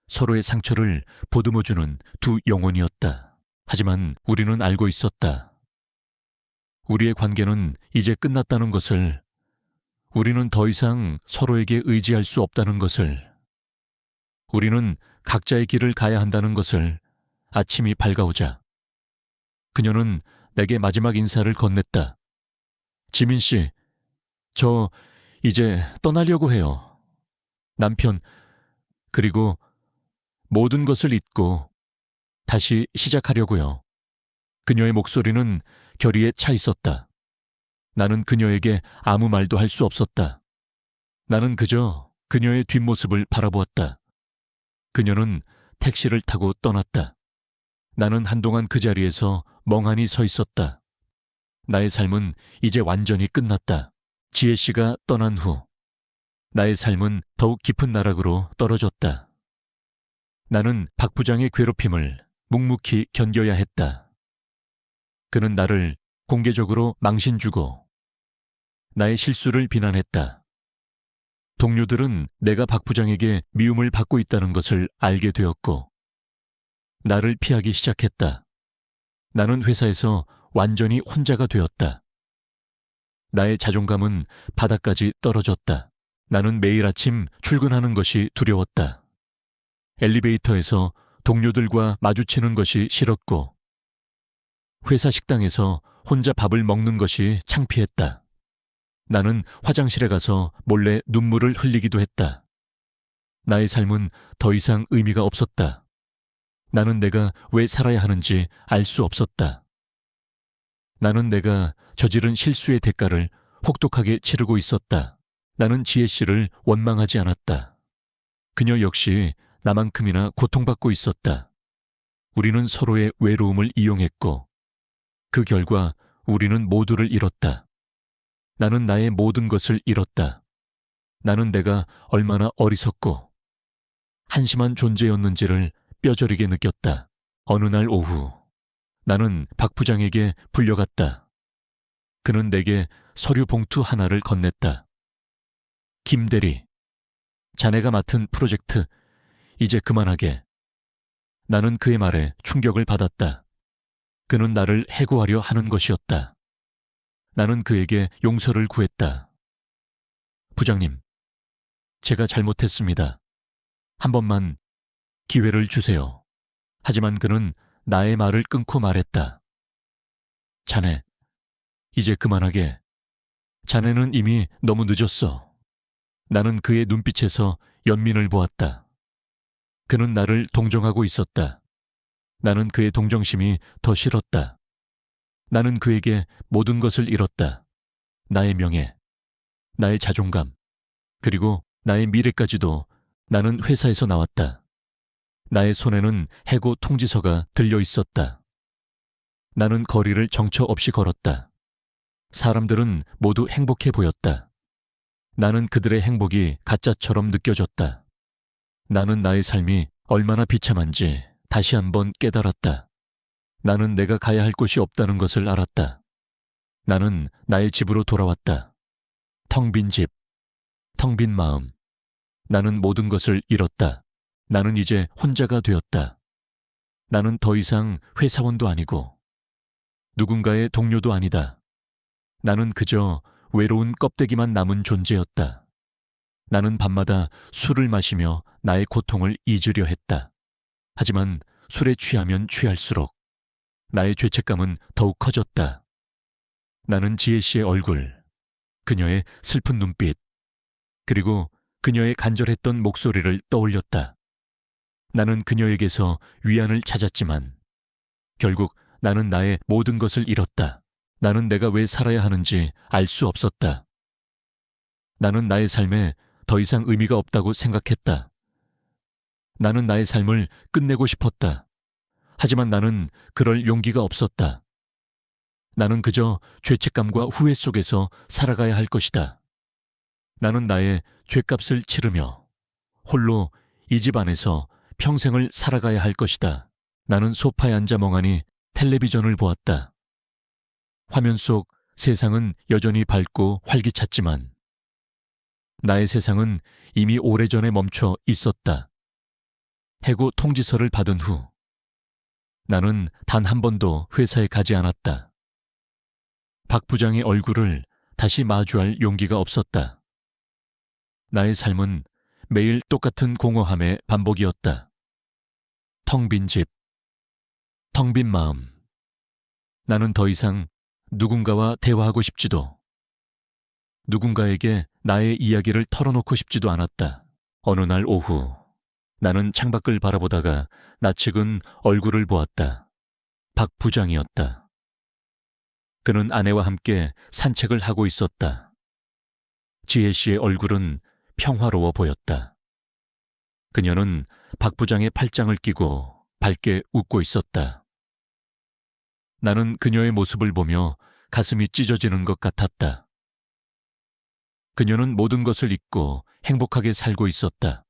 Speaker 1: 서로의 상처를 보듬어주는 두 영혼이었다. 하지만 우리는 알고 있었다. 우리의 관계는 이제 끝났다는 것을, 우리는 더 이상 서로에게 의지할 수 없다는 것을, 우리는 각자의 길을 가야 한다는 것을 아침이 밝아오자 그녀는 내게 마지막 인사를 건넸다. 지민 씨, 저 이제 떠나려고 해요. 남편, 그리고 모든 것을 잊고 다시 시작하려고요. 그녀의 목소리는 결의에 차 있었다. 나는 그녀에게 아무 말도 할 수 없었다. 나는 그저 그녀의 뒷모습을 바라보았다. 그녀는 택시를 타고 떠났다. 나는 한동안 그 자리에서 멍하니 서 있었다. 나의 삶은 이제 완전히 끝났다. 지혜 씨가 떠난 후 나의 삶은 더욱 깊은 나락으로 떨어졌다. 나는 박 부장의 괴롭힘을 묵묵히 견뎌야 했다. 그는 나를 공개적으로 망신 주고 나의 실수를 비난했다. 동료들은 내가 박 부장에게 미움을 받고 있다는 것을 알게 되었고 나를 피하기 시작했다. 나는 회사에서 완전히 혼자가 되었다. 나의 자존감은 바닥까지 떨어졌다. 나는 매일 아침 출근하는 것이 두려웠다. 엘리베이터에서 동료들과 마주치는 것이 싫었고 회사 식당에서 혼자 밥을 먹는 것이 창피했다. 나는 화장실에 가서 몰래 눈물을 흘리기도 했다. 나의 삶은 더 이상 의미가 없었다. 나는 내가 왜 살아야 하는지 알 수 없었다. 나는 내가 저지른 실수의 대가를 혹독하게 치르고 있었다. 나는 지혜 씨를 원망하지 않았다. 그녀 역시 나만큼이나 고통받고 있었다. 우리는 서로의 외로움을 이용했고 그 결과 우리는 모두를 잃었다. 나는 나의 모든 것을 잃었다. 나는 내가 얼마나 어리석고 한심한 존재였는지를 뼈저리게 느꼈다. 어느 날 오후 나는 박 부장에게 불려갔다. 그는 내게 서류 봉투 하나를 건넸다. 김 대리, 자네가 맡은 프로젝트 이제 그만하게. 나는 그의 말에 충격을 받았다. 그는 나를 해고하려 하는 것이었다. 나는 그에게 용서를 구했다. 부장님, 제가 잘못했습니다. 한 번만 기회를 주세요. 하지만 그는 나의 말을 끊고 말했다. 자네, 이제 그만하게. 자네는 이미 너무 늦었어. 나는 그의 눈빛에서 연민을 보았다. 그는 나를 동정하고 있었다. 나는 그의 동정심이 더 싫었다. 나는 그에게 모든 것을 잃었다. 나의 명예, 나의 자존감, 그리고 나의 미래까지도. 나는 회사에서 나왔다. 나의 손에는 해고 통지서가 들려 있었다. 나는 거리를 정처 없이 걸었다. 사람들은 모두 행복해 보였다. 나는 그들의 행복이 가짜처럼 느껴졌다. 나는 나의 삶이 얼마나 비참한지 다시 한번 깨달았다. 나는 내가 가야 할 곳이 없다는 것을 알았다. 나는 나의 집으로 돌아왔다. 텅 빈 집, 텅 빈 마음. 나는 모든 것을 잃었다. 나는 이제 혼자가 되었다. 나는 더 이상 회사원도 아니고 누군가의 동료도 아니다. 나는 그저 외로운 껍데기만 남은 존재였다. 나는 밤마다 술을 마시며 나의 고통을 잊으려 했다. 하지만 술에 취하면 취할수록 나의 죄책감은 더욱 커졌다. 나는 지혜 씨의 얼굴, 그녀의 슬픈 눈빛, 그리고 그녀의 간절했던 목소리를 떠올렸다. 나는 그녀에게서 위안을 찾았지만 결국 나는 나의 모든 것을 잃었다. 나는 내가 왜 살아야 하는지 알 수 없었다. 나는 나의 삶에 더 이상 의미가 없다고 생각했다. 나는 나의 삶을 끝내고 싶었다. 하지만 나는 그럴 용기가 없었다. 나는 그저 죄책감과 후회 속에서 살아가야 할 것이다. 나는 나의 죄값을 치르며 홀로 이 집 안에서 평생을 살아가야 할 것이다. 나는 소파에 앉아 멍하니 텔레비전을 보았다. 화면 속 세상은 여전히 밝고 활기찼지만 나의 세상은 이미 오래전에 멈춰 있었다. 해고 통지서를 받은 후 나는 단 한 번도 회사에 가지 않았다. 박 부장의 얼굴을 다시 마주할 용기가 없었다. 나의 삶은 매일 똑같은 공허함의 반복이었다. 텅 빈 집, 텅 빈 마음. 나는 더 이상 누군가와 대화하고 싶지도, 누군가에게 나의 이야기를 털어놓고 싶지도 않았다. 어느 날 오후, 나는 창밖을 바라보다가 낯익은 얼굴을 보았다. 박 부장이었다. 그는 아내와 함께 산책을 하고 있었다. 지혜 씨의 얼굴은 평화로워 보였다. 그녀는 박 부장의 팔짱을 끼고 밝게 웃고 있었다. 나는 그녀의 모습을 보며 가슴이 찢어지는 것 같았다. 그녀는 모든 것을 잊고 행복하게 살고 있었다.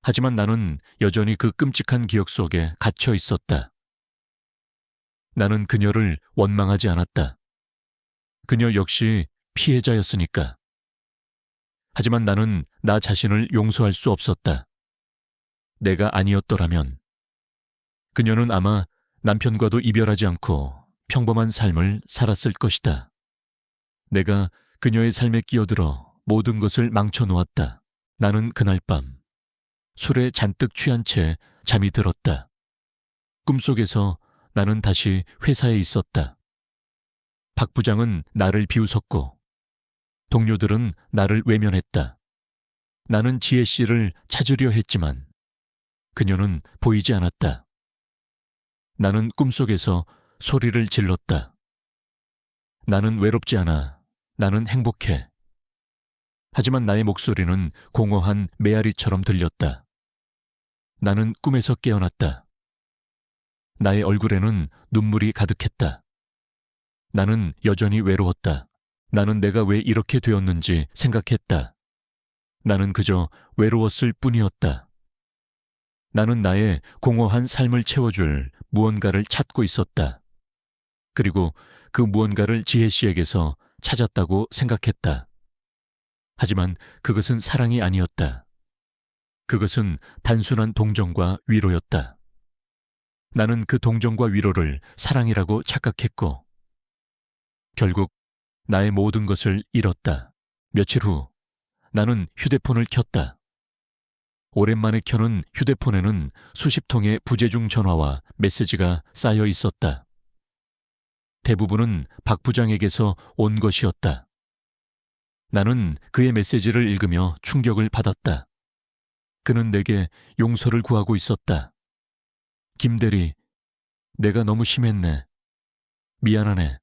Speaker 1: 하지만 나는 여전히 그 끔찍한 기억 속에 갇혀 있었다. 나는 그녀를 원망하지 않았다. 그녀 역시 피해자였으니까. 하지만 나는 나 자신을 용서할 수 없었다. 내가 아니었더라면 그녀는 아마 남편과도 이별하지 않고 평범한 삶을 살았을 것이다. 내가 그녀의 삶에 끼어들어 모든 것을 망쳐놓았다. 나는 그날 밤 술에 잔뜩 취한 채 잠이 들었다. 꿈속에서 나는 다시 회사에 있었다. 박 부장은 나를 비웃었고 동료들은 나를 외면했다. 나는 지혜 씨를 찾으려 했지만 그녀는 보이지 않았다. 나는 꿈속에서 소리를 질렀다. 나는 외롭지 않아. 나는 행복해. 하지만 나의 목소리는 공허한 메아리처럼 들렸다. 나는 꿈에서 깨어났다. 나의 얼굴에는 눈물이 가득했다. 나는 여전히 외로웠다. 나는 내가 왜 이렇게 되었는지 생각했다. 나는 그저 외로웠을 뿐이었다. 나는 나의 공허한 삶을 채워줄 무언가를 찾고 있었다. 그리고 그 무언가를 지혜 씨에게서 찾았다고 생각했다. 하지만 그것은 사랑이 아니었다. 그것은 단순한 동정과 위로였다. 나는 그 동정과 위로를 사랑이라고 착각했고, 결국 나의 모든 것을 잃었다. 며칠 후 나는 휴대폰을 켰다. 오랜만에 켜는 휴대폰에는 수십 통의 부재중 전화와 메시지가 쌓여 있었다. 대부분은 박 부장에게서 온 것이었다. 나는 그의 메시지를 읽으며 충격을 받았다. 그는 내게 용서를 구하고 있었다. 김대리, 내가 너무 심했네. 미안하네.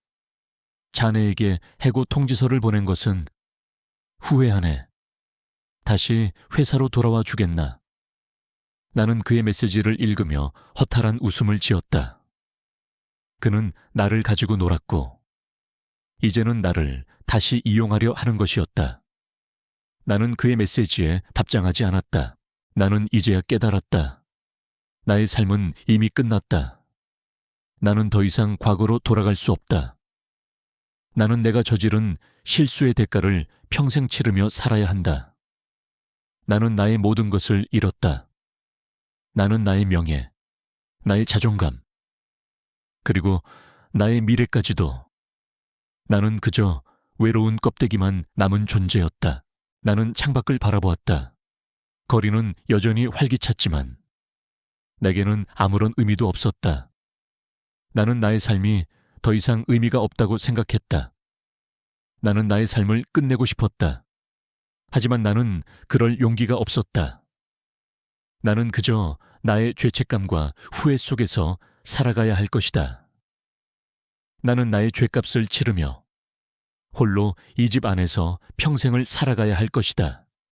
Speaker 1: 자네에게 해고 통지서를 보낸 것은 후회하네. 다시 회사로 돌아와 주겠나. 나는 그의 메시지를 읽으며 허탈한 웃음을 지었다. 그는 나를 가지고 놀았고, 이제는 나를 다시 이용하려 하는 것이었다. 나는 그의 메시지에 답장하지 않았다. 나는 이제야 깨달았다. 나의 삶은 이미 끝났다. 나는 더 이상 과거로 돌아갈 수 없다. 나는 내가 저지른 실수의 대가를 평생 치르며 살아야 한다. 나는 나의 모든 것을 잃었다. 나는 나의 명예, 나의 자존감, 그리고 나의 미래까지도. 나는 그저 외로운 껍데기만 남은 존재였다. 나는 창밖을 바라보았다. 거리는 여전히 활기찼지만 내게는 아무런 의미도 없었다. 나는 나의 삶이 더 이상 의미가 없다고 생각했다. 나는 나의 삶을 끝내고 싶었다. 하지만 나는 그럴 용기가 없었다. 나는 그저 나의 죄책감과 후회 속에서 살아가야 할 것이다. 나는 나의 죄값을 치르며 홀로 이 집 안에서 평생을 살아가야 할 것이다.